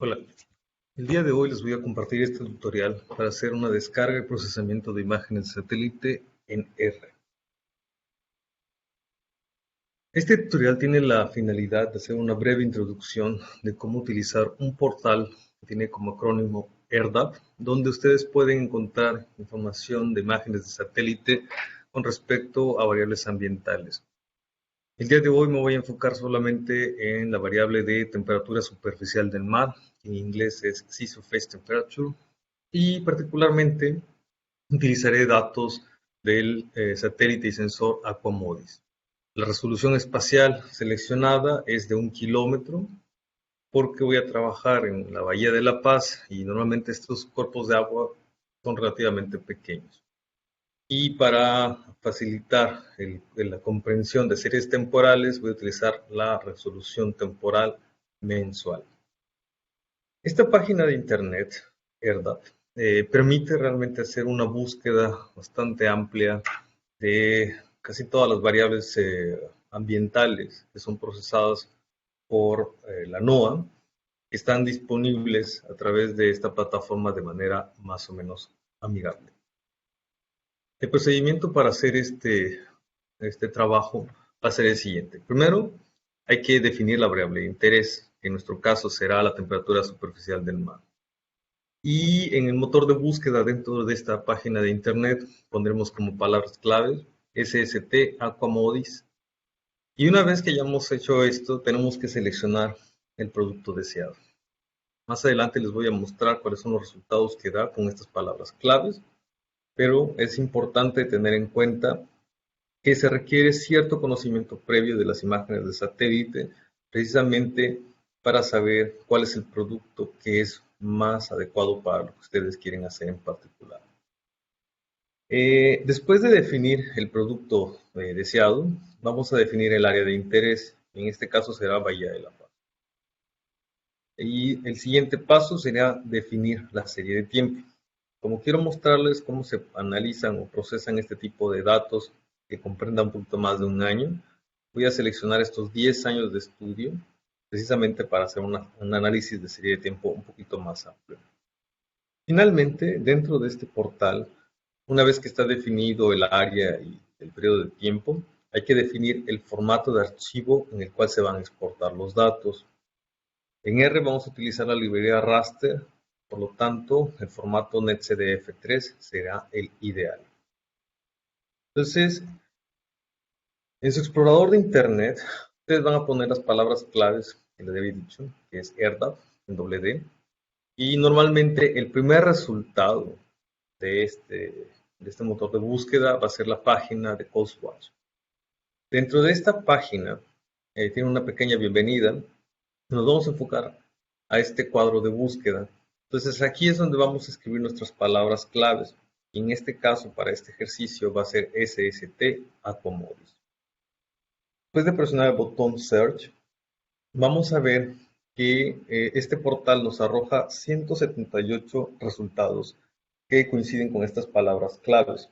Hola, el día de hoy les voy a compartir este tutorial para hacer una descarga y procesamiento de imágenes de satélite en R. Este tutorial tiene la finalidad de hacer una breve introducción de cómo utilizar un portal que tiene como acrónimo AirDAP, donde ustedes pueden encontrar información de imágenes de satélite con respecto a variables ambientales. El día de hoy me voy a enfocar solamente en la variable de temperatura superficial del mar, que en inglés es Sea Surface Temperature, y particularmente utilizaré datos del satélite y sensor Aquamodis. La resolución espacial seleccionada es de 1 kilómetro porque voy a trabajar en la Bahía de La Paz y normalmente estos cuerpos de agua son relativamente pequeños. Y para facilitar la comprensión de series temporales voy a utilizar la resolución temporal mensual. Esta página de internet, AirDAP, permite realmente hacer una búsqueda bastante amplia de casi todas las variables ambientales que son procesadas por la NOAA, que están disponibles a través de esta plataforma de manera más o menos amigable. El procedimiento para hacer este trabajo va a ser el siguiente. Primero, hay que definir la variable de interés, que en nuestro caso será la temperatura superficial del mar. Y en el motor de búsqueda dentro de esta página de internet pondremos como palabras claves SST Aquamodis. Y una vez que hayamos hecho esto, tenemos que seleccionar el producto deseado. Más adelante les voy a mostrar cuáles son los resultados que da con estas palabras claves, pero es importante tener en cuenta que se requiere cierto conocimiento previo de las imágenes de satélite, precisamente para saber cuál es el producto que es más adecuado para lo que ustedes quieren hacer en particular. Después de definir el producto deseado, vamos a definir el área de interés. En este caso será Bahía de La Paz. Y el siguiente paso sería definir la serie de tiempo. Como quiero mostrarles cómo se analizan o procesan este tipo de datos que comprendan un poquito más de un año, voy a seleccionar estos 10 años de estudio precisamente para hacer un análisis de serie de tiempo un poquito más amplio. Finalmente, dentro de este portal, una vez que está definido el área y el periodo de tiempo, hay que definir el formato de archivo en el cual se van a exportar los datos. En R vamos a utilizar la librería raster, por lo tanto, el formato netcdf3 será el ideal. Entonces, en su explorador de internet, ustedes van a poner las palabras claves que les había dicho, que es AirDAP, en doble D, y normalmente el primer resultado de este motor de búsqueda va a ser la página de Coastwatch. Dentro de esta página tiene una pequeña bienvenida. Nos vamos a enfocar a este cuadro de búsqueda. Entonces aquí es donde vamos a escribir nuestras palabras claves. Y en este caso, para este ejercicio, va a ser SST Aquamodis. Después de presionar el botón Search, vamos a ver que este portal nos arroja 178 resultados que coinciden con estas palabras claves.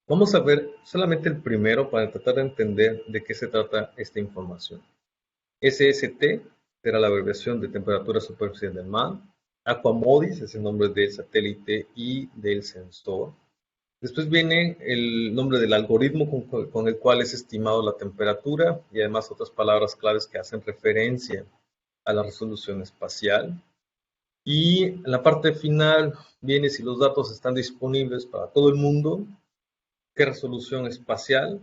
Vamos a ver solamente el primero para tratar de entender de qué se trata esta información. SST será la abreviación de temperatura superficial del mar. Aquamodis es el nombre del satélite y del sensor. Después viene el nombre del algoritmo con el cual es estimado la temperatura y además otras palabras claves que hacen referencia a la resolución espacial. Y en la parte final viene si los datos están disponibles para todo el mundo, qué resolución espacial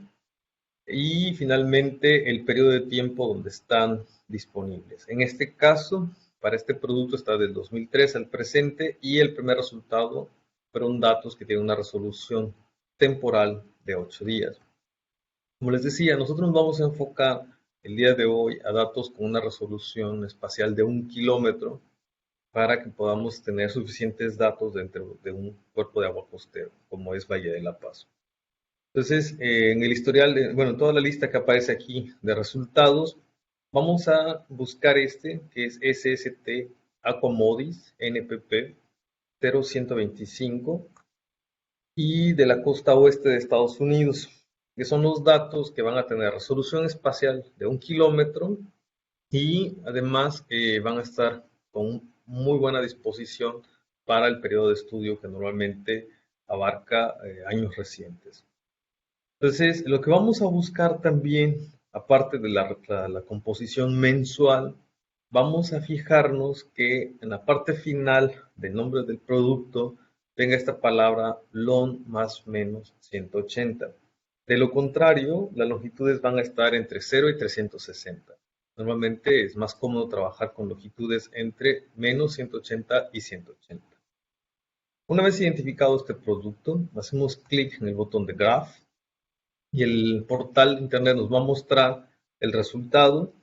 y finalmente el periodo de tiempo donde están disponibles. En este caso, para este producto está del 2003 al presente y el primer resultado fueron datos que tienen una resolución temporal de 8 días. Como les decía, nosotros nos vamos a enfocar el día de hoy a datos con una resolución espacial de 1 kilómetro para que podamos tener suficientes datos dentro de un cuerpo de agua costero, como es Bahía de La Paz. Entonces, en el historial, bueno, toda la lista que aparece aquí de resultados, vamos a buscar que es SST Aquamodis NPP 0125 y de la costa oeste de Estados Unidos, que son los datos que van a tener resolución espacial de 1 kilómetro y además van a estar con muy buena disposición para el periodo de estudio que normalmente abarca años recientes. Entonces, lo que vamos a buscar también, aparte de la composición mensual, vamos a fijarnos que en la parte final del nombre del producto tenga esta palabra long más menos 180. De lo contrario, las longitudes van a estar entre 0 y 360. Normalmente es más cómodo trabajar con longitudes entre menos 180 y 180. Una vez identificado este producto, hacemos clic en el botón de Graph y el portal de internet nos va a mostrar el resultado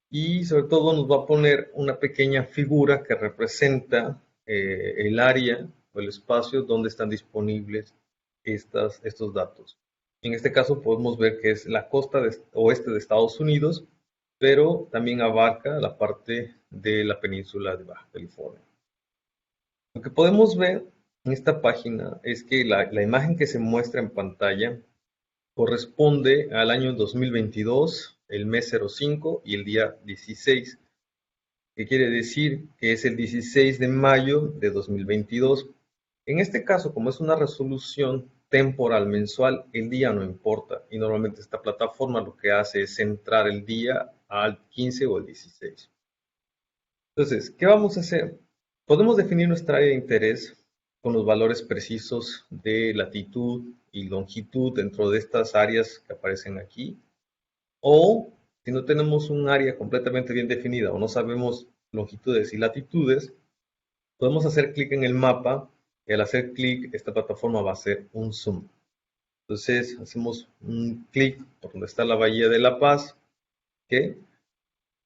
y sobre todo nos va a poner una pequeña figura que representa el área o el espacio donde están disponibles estos datos. En este caso podemos ver que es la costa oeste de Estados Unidos, pero también abarca la parte de la península de Baja California. Lo que podemos ver en esta página es que la imagen que se muestra en pantalla corresponde al año 2022, el mes 05 y el día 16, que quiere decir que es el 16 de mayo de 2022. En este caso, como es una resolución temporal mensual, el día no importa y normalmente esta plataforma lo que hace es centrar el día al 15 o al 16. Entonces, ¿qué vamos a hacer? Podemos definir nuestra área de interés con los valores precisos de latitud y longitud dentro de estas áreas que aparecen aquí. O si no tenemos un área completamente bien definida o no sabemos longitudes y latitudes, podemos hacer clic en el mapa y al hacer clic esta plataforma va a hacer un zoom. Entonces hacemos un clic por donde está la Bahía de La Paz. ¿Okay?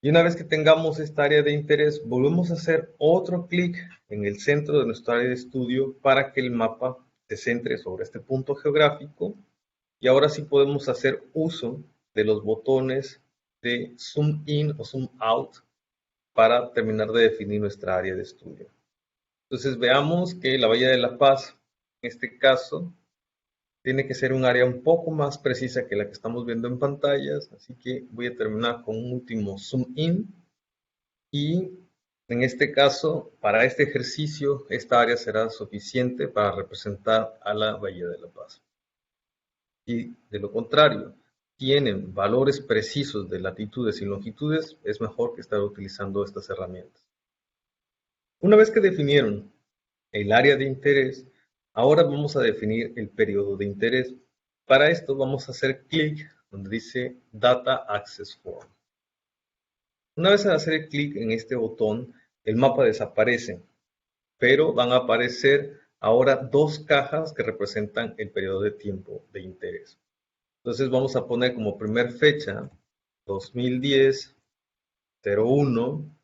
Y una vez que tengamos esta área de interés, volvemos a hacer otro clic en el centro de nuestra área de estudio para que el mapa se centre sobre este punto geográfico. Y ahora sí podemos hacer uso de los botones de Zoom In o Zoom Out para terminar de definir nuestra área de estudio. Entonces veamos que la Bahía de La Paz, en este caso, tiene que ser un área un poco más precisa que la que estamos viendo en pantallas, así que voy a terminar con un último zoom in y en este caso, para este ejercicio, esta área será suficiente para representar a la Bahía de La Paz. Y de lo contrario, tienen valores precisos de latitudes y longitudes, es mejor que estar utilizando estas herramientas. Una vez que definieron el área de interés, ahora vamos a definir el periodo de interés. Para esto vamos a hacer clic donde dice Data Access Form. Una vez al hacer clic en este botón, el mapa desaparece, pero van a aparecer ahora dos cajas que representan el periodo de tiempo de interés. Entonces vamos a poner como primer fecha 2010, 01,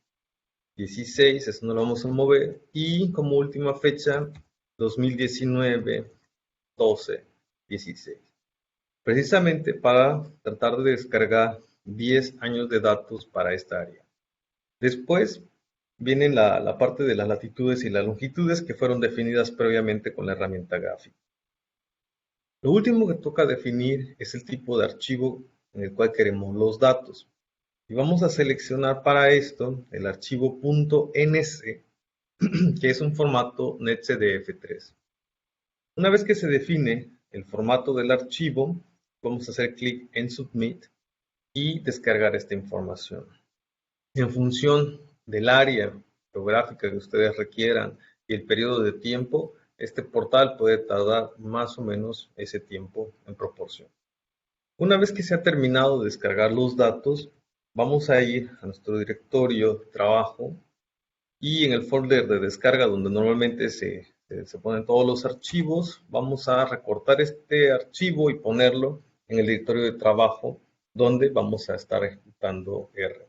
16, eso no lo vamos a mover, y como última fecha 2019, 12, 16. Precisamente para tratar de descargar 10 años de datos para esta área. Después viene la parte de las latitudes y las longitudes que fueron definidas previamente con la herramienta gráfica. Lo último que toca definir es el tipo de archivo en el cual queremos los datos. Y vamos a seleccionar para esto el archivo .nc, que es un formato netcdf3. Una vez que se define el formato del archivo, vamos a hacer clic en Submit y descargar esta información. En función del área geográfica que ustedes requieran y el periodo de tiempo, este portal puede tardar más o menos ese tiempo en proporción. Una vez que se ha terminado de descargar los datos, vamos a ir a nuestro directorio de trabajo y en el folder de descarga donde normalmente se ponen todos los archivos, vamos a recortar este archivo y ponerlo en el directorio de trabajo donde vamos a estar ejecutando R.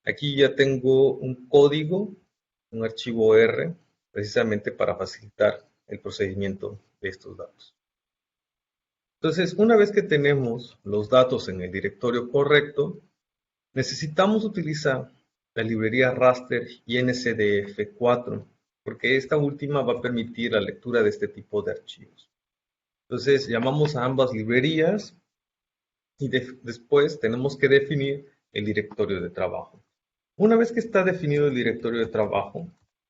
Aquí ya tengo un código, un archivo R, precisamente para facilitar el procedimiento de estos datos. Entonces, una vez que tenemos los datos en el directorio correcto, necesitamos utilizar la librería raster INCDF4, porque esta última va a permitir la lectura de este tipo de archivos. Entonces, llamamos a ambas librerías y después tenemos que definir el directorio de trabajo. Una vez que está definido el directorio de trabajo,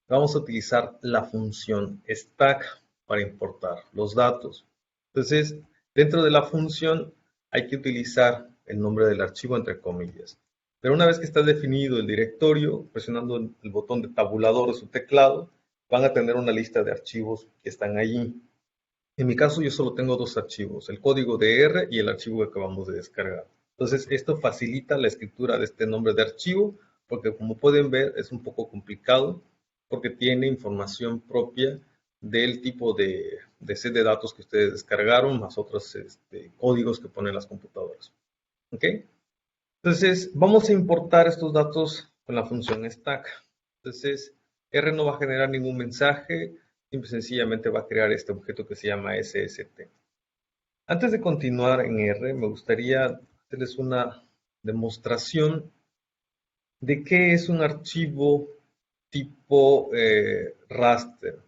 vamos a utilizar la función stack para importar los datos. Entonces, dentro de la función hay que utilizar el nombre del archivo entre comillas. Pero una vez que está definido el directorio, presionando el botón de tabulador de su teclado, van a tener una lista de archivos que están allí. En mi caso, yo solo tengo dos archivos, el código de R y el archivo que acabamos de descargar. Entonces, esto facilita la escritura de este nombre de archivo, porque como pueden ver, es un poco complicado, porque tiene información propia del tipo de set de datos que ustedes descargaron, más otros códigos que ponen las computadoras. ¿Ok? Entonces, vamos a importar estos datos con la función stack. Entonces, R no va a generar ningún mensaje, simple y sencillamente va a crear este objeto que se llama SST. Antes de continuar en R, me gustaría hacerles una demostración de qué es un archivo tipo raster,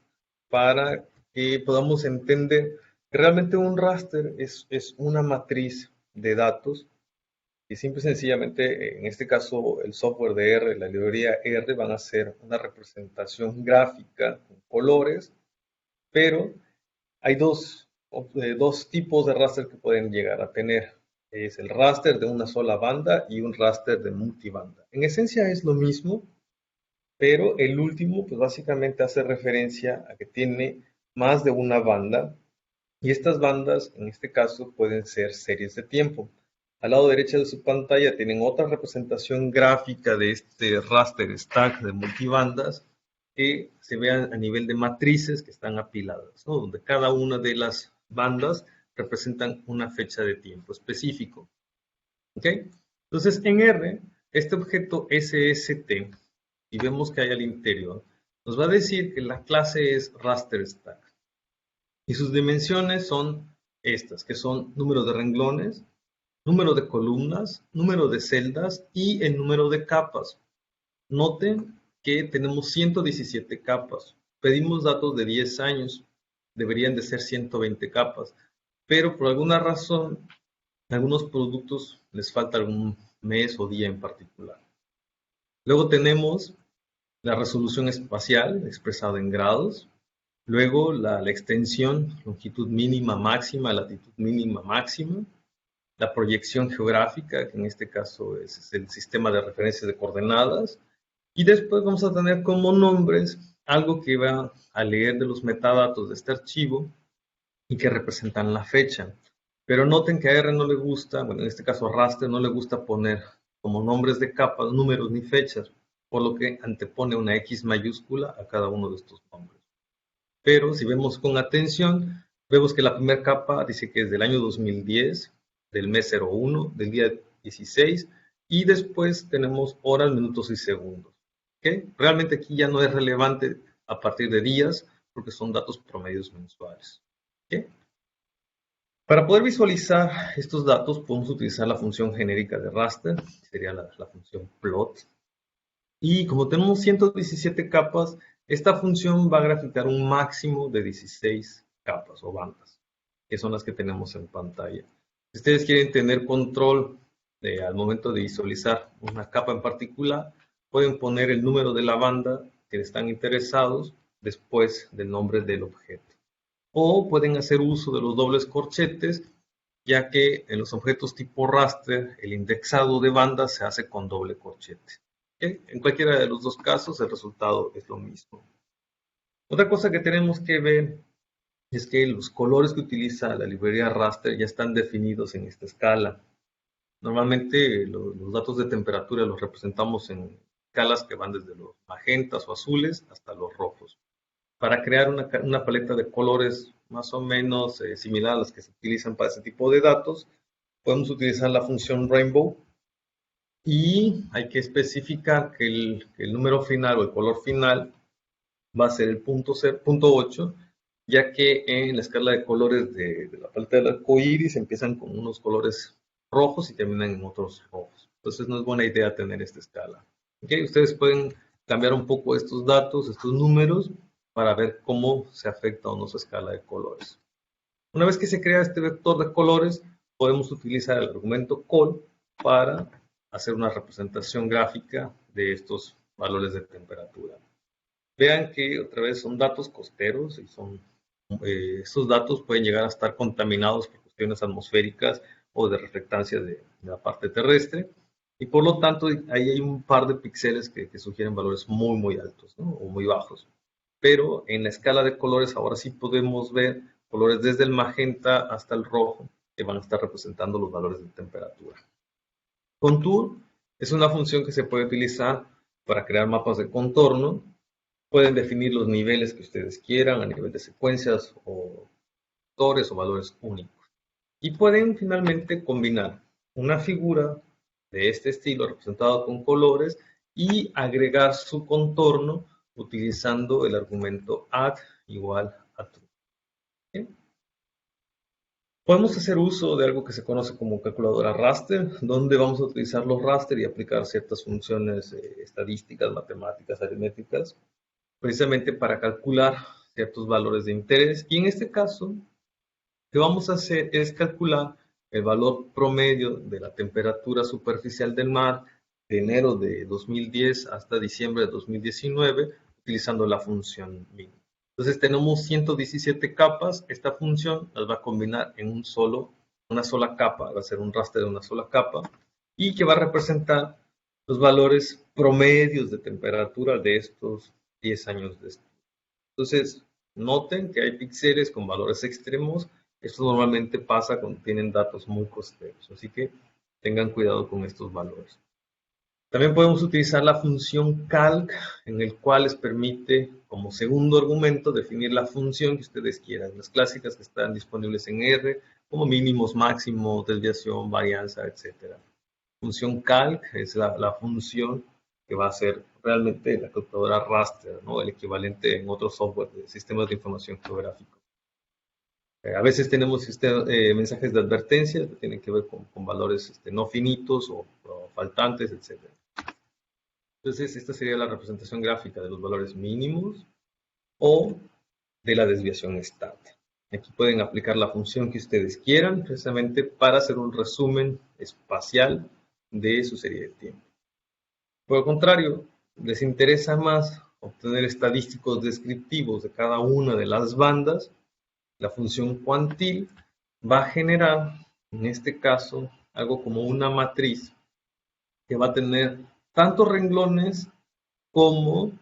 para que podamos entender que realmente un raster es una matriz de datos y simple y sencillamente, en este caso, el software de R, la librería R, van a hacer una representación gráfica con colores, pero hay dos tipos de raster que pueden llegar a tener. Es el raster de una sola banda y un raster de multibanda. En esencia es lo mismo, pero el último, pues básicamente hace referencia a que tiene más de una banda y estas bandas, en este caso, pueden ser series de tiempo. Al lado derecho de su pantalla tienen otra representación gráfica de este raster stack de multibandas que se vean a nivel de matrices que están apiladas, ¿no? Donde cada una de las bandas representan una fecha de tiempo específico. ¿Ok? Entonces, en R, este objeto SST, y vemos que hay al interior, nos va a decir que la clase es raster stack. Y sus dimensiones son estas, que son número de renglones, número de columnas, número de celdas y el número de capas. Noten que tenemos 117 capas. Pedimos datos de 10 años, deberían de ser 120 capas, pero por alguna razón, en algunos productos les falta algún mes o día en particular. Luego tenemos la resolución espacial expresada en grados. Luego la extensión, longitud mínima máxima, latitud mínima máxima. La proyección geográfica, que en este caso es el sistema de referencia de coordenadas. Y después vamos a tener como nombres algo que va a leer de los metadatos de este archivo y que representan la fecha. Pero noten que a R no le gusta, bueno, en este caso a raster no le gusta poner como nombres de capas, números ni fechas, por lo que antepone una X mayúscula a cada uno de estos nombres. Pero si vemos con atención, vemos que la primera capa dice que es del año 2010, del mes 01, del día 16, y después tenemos horas, minutos y segundos. ¿Okay? Realmente aquí ya no es relevante a partir de días, porque son datos promedios mensuales. ¿Okay? Para poder visualizar estos datos, podemos utilizar la función genérica de raster, que sería la función plot. Y como tenemos 117 capas, esta función va a graficar un máximo de 16 capas o bandas, que son las que tenemos en pantalla. Si ustedes quieren tener control al momento de visualizar una capa en particular, pueden poner el número de la banda que están interesados después del nombre del objeto. O pueden hacer uso de los dobles corchetes, ya que en los objetos tipo raster, el indexado de bandas se hace con doble corchete. ¿Okay? En cualquiera de los dos casos, el resultado es lo mismo. Otra cosa que tenemos que ver es que los colores que utiliza la librería raster ya están definidos en esta escala. Normalmente los datos de temperatura los representamos en escalas que van desde los magentas o azules hasta los rojos. Para crear una paleta de colores más o menos similar a las que se utilizan para este tipo de datos, podemos utilizar la función Rainbow y hay que especificar que el número final o el color final va a ser el punto 8, ya que en la escala de colores de la paleta del arco iris empiezan con unos colores rojos y terminan en otros rojos. Entonces no es buena idea tener esta escala. ¿Okay? Ustedes pueden cambiar un poco estos datos, estos números, para ver cómo se afecta o no su escala de colores. Una vez que se crea este vector de colores, podemos utilizar el argumento col para hacer una representación gráfica de estos valores de temperatura. Vean que otra vez son datos costeros y estos datos pueden llegar a estar contaminados por cuestiones atmosféricas o de reflectancia de la parte terrestre. Y por lo tanto, ahí hay un par de píxeles que sugieren valores muy altos, ¿no? O muy bajos. Pero en la escala de colores ahora sí podemos ver colores desde el magenta hasta el rojo, que van a estar representando los valores de temperatura. Contour es una función que se puede utilizar para crear mapas de contorno. Pueden definir los niveles que ustedes quieran a nivel de secuencias o vectores o valores únicos. Y pueden finalmente combinar una figura de este estilo representada con colores y agregar su contorno utilizando el argumento add igual a true. ¿Sí? Podemos hacer uso de algo que se conoce como calculadora raster, donde vamos a utilizar los raster y aplicar ciertas funciones estadísticas, matemáticas, aritméticas, precisamente para calcular ciertos valores de interés. Y en este caso, lo que vamos a hacer es calcular el valor promedio de la temperatura superficial del mar de enero de 2010 hasta diciembre de 2019, utilizando la función min. Entonces tenemos 117 capas. Esta función las va a combinar en una sola capa, va a ser un raster de una sola capa, y que va a representar los valores promedios de temperatura de estos 10 años de estudio. Entonces, noten que hay píxeles con valores extremos. Esto normalmente pasa cuando tienen datos muy costeros, así que tengan cuidado con estos valores. También podemos utilizar la función calc, en el cual les permite, como segundo argumento, definir la función que ustedes quieran. Las clásicas que están disponibles en R, como mínimos, máximos, desviación, varianza, etc. Función calc es la función que va a ser realmente la calculadora raster, ¿no? El equivalente en otros software de sistemas de información geográfico. A veces tenemos mensajes de advertencia que tienen que ver con valores no finitos o faltantes, etc. Entonces, esta sería la representación gráfica de los valores mínimos o de la desviación estándar. Aquí pueden aplicar la función que ustedes quieran, precisamente para hacer un resumen espacial de su serie de tiempo. Por el contrario, les interesa más obtener estadísticos descriptivos de cada una de las bandas. La función quantil va a generar, en este caso, algo como una matriz que va a tener tantos renglones como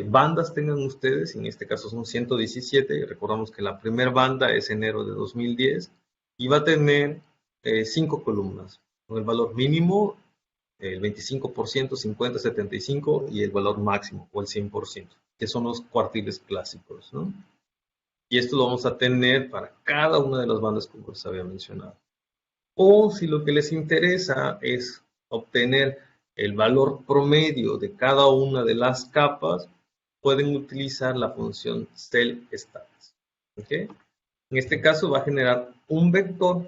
bandas tengan ustedes. En este caso son 117. Recordamos que la primera banda es enero de 2010 y va a tener 5 columnas, con el valor mínimo, el 25%, 50, 75 y el valor máximo o el 100%, que son los cuartiles clásicos, ¿no? Y esto lo vamos a tener para cada una de las bandas como les había mencionado. O si lo que les interesa es obtener el valor promedio de cada una de las capas, pueden utilizar la función cell_stats. ¿Okay? En este caso va a generar un vector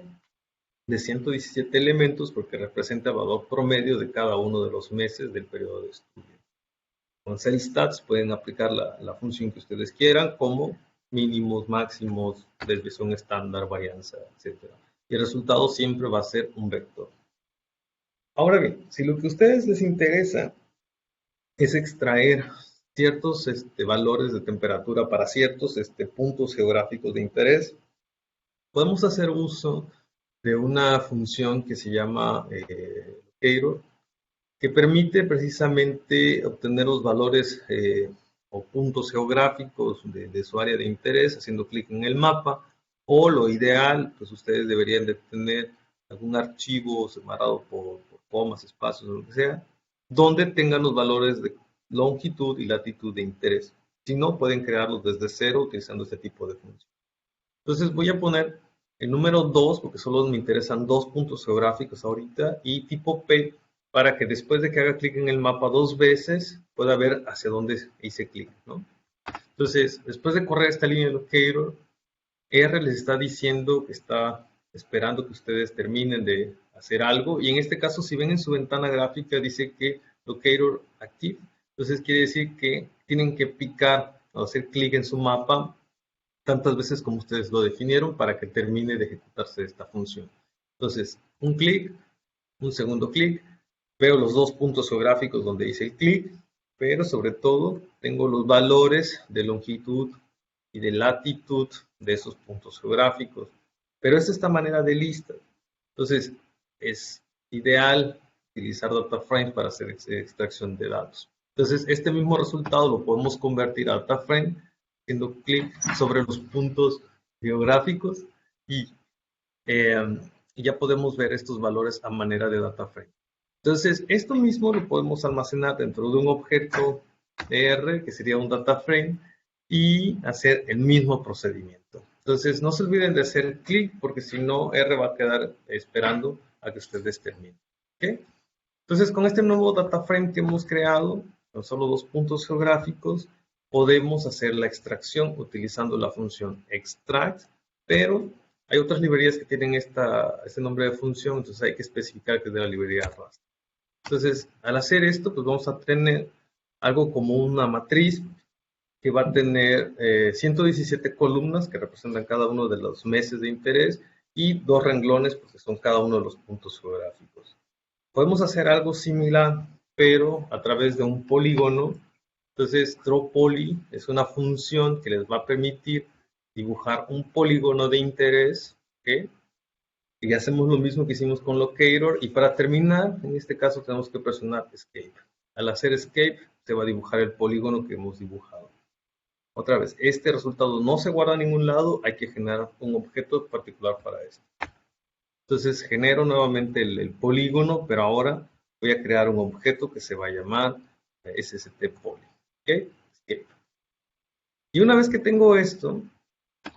de 117 elementos porque representa el valor promedio de cada uno de los meses del periodo de estudio. Con cell_stats pueden aplicar la función que ustedes quieran, como mínimos, máximos, desviación estándar, varianza, etc. Y el resultado siempre va a ser un vector. Ahora bien, si lo que a ustedes les interesa es extraer ciertos valores de temperatura para ciertos puntos geográficos de interés, podemos hacer uso de una función que se llama locator, que permite precisamente obtener los valores o puntos geográficos de su área de interés haciendo clic en el mapa, o lo ideal, pues ustedes deberían de tener algún archivo separado por comas, espacios, o lo que sea, donde tengan los valores de longitud y latitud de interés. Si no, pueden crearlos desde cero utilizando este tipo de función. Entonces voy a poner el número 2, porque solo me interesan 2 puntos geográficos ahorita, y tipo P, para que después de que haga clic en el mapa 2 veces, pueda ver hacia dónde hice clic, ¿no? Entonces, después de correr esta línea de locator, R les está diciendo que está esperando que ustedes terminen de hacer algo, y en este caso, si ven en su ventana gráfica, dice que locator active. Entonces quiere decir que tienen que picar o hacer clic en su mapa tantas veces como ustedes lo definieron para que termine de ejecutarse esta función. Entonces, un clic, un segundo clic, Veo los dos puntos geográficos donde hice el clic, pero sobre todo tengo los valores de longitud y de latitud de esos puntos geográficos. Pero es esta manera de lista. Entonces, es ideal utilizar data frame para hacer extracción de datos. Entonces, este mismo resultado lo podemos convertir a data frame haciendo clic sobre los puntos geográficos y ya podemos ver estos valores a manera de data frame. Entonces, esto mismo lo podemos almacenar dentro de un objeto R, que sería un data frame, y hacer el mismo procedimiento. Entonces, no se olviden de hacer clic, porque si no, R va a quedar esperando a que ustedes terminen. ¿Okay? Entonces, con este nuevo data frame que hemos creado, con solo dos puntos geográficos, podemos hacer la extracción utilizando la función extract, pero hay otras librerías que tienen este nombre de función, entonces hay que especificar que es de la librería raster. Entonces, al hacer esto, pues vamos a tener algo como una matriz que va a tener 117 columnas que representan cada uno de los meses de interés y dos renglones porque son cada uno de los puntos geográficos. Podemos hacer algo similar, pero a través de un polígono. Entonces, drawPoly es una función que les va a permitir dibujar un polígono de interés, ¿okay? Y hacemos lo mismo que hicimos con Locator, y para terminar, en este caso tenemos que presionar Escape. Al hacer Escape, se va a dibujar el polígono que hemos dibujado. Otra vez, este resultado no se guarda a ningún lado, hay que generar un objeto particular para esto. Entonces genero nuevamente el polígono, pero ahora voy a crear un objeto que se va a llamar SST-Poly. ¿Okay? Escape. Y una vez que tengo esto,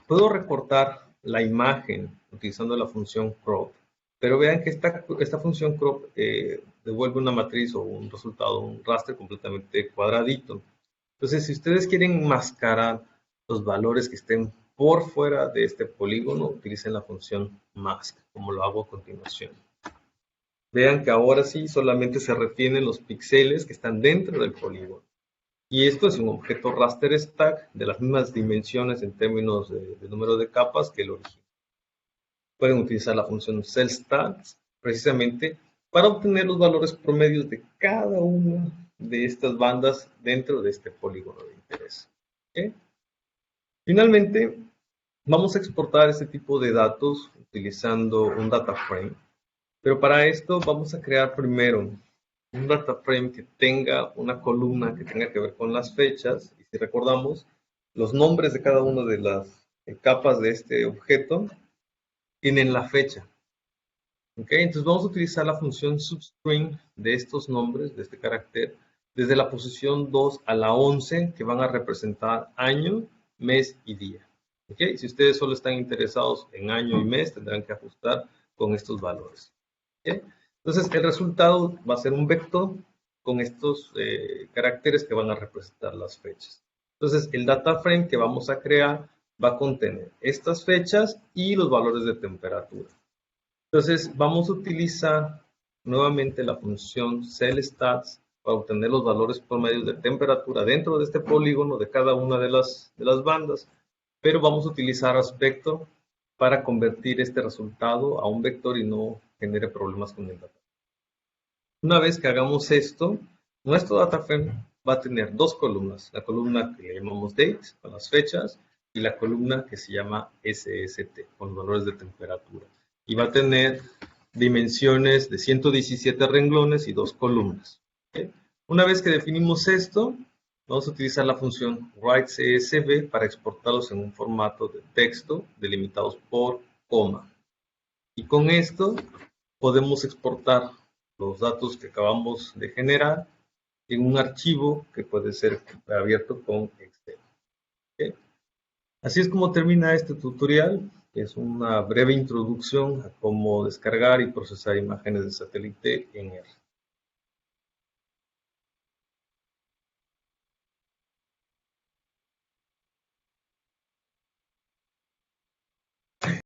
puedo recortar la imagen utilizando la función crop, pero vean que esta función crop devuelve una matriz o un resultado, un raster completamente cuadradito. Entonces, si ustedes quieren mascarar los valores que estén por fuera de este polígono, utilicen la función mask, como lo hago a continuación. Vean que ahora sí solamente se retienen los píxeles que están dentro del polígono. Y esto es un objeto raster stack de las mismas dimensiones en términos de número de capas que el original. Pueden utilizar la función cellstats precisamente para obtener los valores promedios de cada una de estas bandas dentro de este polígono de interés. ¿Okay? Finalmente, vamos a exportar este tipo de datos utilizando un data frame, pero para esto vamos a crear primero un data frame que tenga una columna que tenga que ver con las fechas, y si recordamos, los nombres de cada una de las capas de este objeto tienen la fecha. ¿Okay? Entonces vamos a utilizar la función substring de estos nombres, de este carácter, desde la posición 2 a la 11, que van a representar año, mes y día. ¿Okay? Si ustedes solo están interesados en año y mes, tendrán que ajustar con estos valores. ¿Okay? Entonces el resultado va a ser un vector con estos caracteres que van a representar las fechas. Entonces el data frame que vamos a crear va a contener estas fechas y los valores de temperatura. Entonces vamos a utilizar nuevamente la función cellstats para obtener los valores promedios de temperatura dentro de este polígono de cada una de las bandas, pero vamos a utilizar aspecto para convertir este resultado a un vector y no genere problemas con el data. Una vez que hagamos esto, nuestro data frame va a tener dos columnas, la columna que le llamamos date, con las fechas, y la columna que se llama SST, con los valores de temperatura. Y va a tener dimensiones de 117 renglones y dos columnas. ¿Okay? Una vez que definimos esto, vamos a utilizar la función writeCSV para exportarlos en un formato de texto delimitados por coma. Y con esto podemos exportar los datos que acabamos de generar en un archivo que puede ser abierto con Excel. ¿Okay? Así es como termina este tutorial, que es una breve introducción a cómo descargar y procesar imágenes de satélite en R.